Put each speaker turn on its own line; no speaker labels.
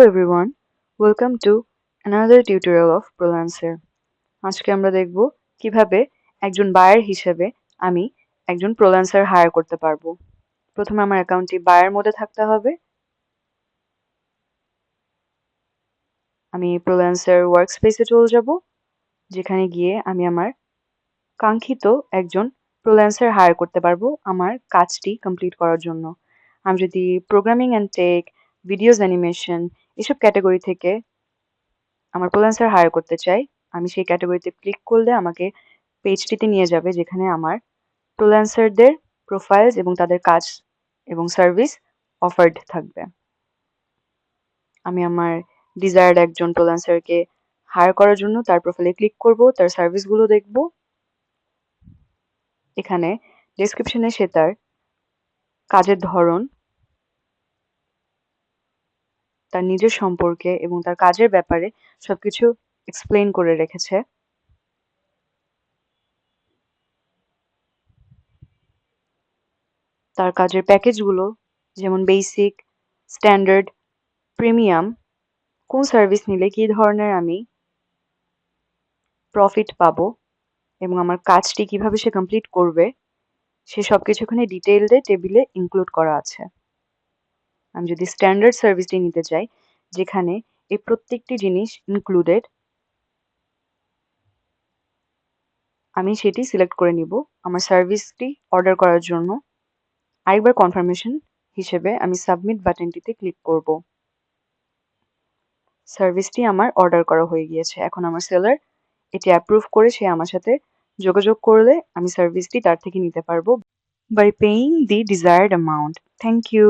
everyone, welcome to another tutorial of Prolancer. আজকে আমরা দেখব কিভাবে একজন বায়ার হিসেবে আমি একজন প্রোল্যান্সার হায়ার করতে পারবো। প্রথমে আমার অ্যাকাউন্টটি বায়ার মোডে থাকতে হবে। আমি প্রোল্যান্সার ওয়ার্কস্পেসে চলে যাব, যেখানে গিয়ে আমি আমার কাঙ্ক্ষিত একজন প্রোল্যান্সার হায়ার করতে পারবো আমার কাজটি কমপ্লিট করার জন্য। আমি যদি programming and tech, videos animation এসব ক্যাটাগরি থেকে আমার প্রোল্যান্সার হায়ার করতে চাই, আমি সেই ক্যাটাগরিতে ক্লিক করলে আমাকে পেজটিতে নিয়ে যাবে, যেখানে আমার ফ্রিল্যান্সারদের প্রোফাইলস এবং তাদের কাজ এবং সার্ভিস অফার্ড থাকবে। আমি আমার ডিজায়ার্ড একজন ফ্রিল্যান্সারকে হায়ার করার জন্য তার প্রোফাইলে ক্লিক করব, তার সার্ভিসগুলো দেখব। এখানে ডেসক্রিপশনে সে তার কাজের ধরন, তার নিজের সম্পর্কে এবং তার কাজের ব্যাপারে সবকিছু এক্সপ্লেইন করে রেখেছে। তার কাজের প্যাকেজগুলো, যেমন বেসিক, স্ট্যান্ডার্ড, প্রিমিয়াম, কোন সার্ভিস নিলে কি ধরনের আমি প্রফিট পাবো এবং আমার কাজটি কিভাবে সে কমপ্লিট করবে, সে সবকিছু এখানে ডিটেইলডে টেবিলে ইনক্লুড করা আছে। আমি যদি স্ট্যান্ডার্ড সার্ভিসটি নিতে চাই, যেখানে এই প্রত্যেকটি জিনিস ইনক্লুডেড, আমি সেটি সিলেক্ট করে নিব আমার সার্ভিসটি অর্ডার করার জন্য। আরেকবার কনফার্মেশন হিসেবে আমি সাবমিট বাটনটিতে ক্লিক করব। সার্ভিসটি আমার অর্ডার করা হয়ে গিয়েছে। এখন আমার সেলার এটি অ্যাপ্রুভ করে সে আমার সাথে যোগাযোগ করলে আমি সার্ভিসটি তার থেকে নিতে পারবো by paying the desired amount. Thank you.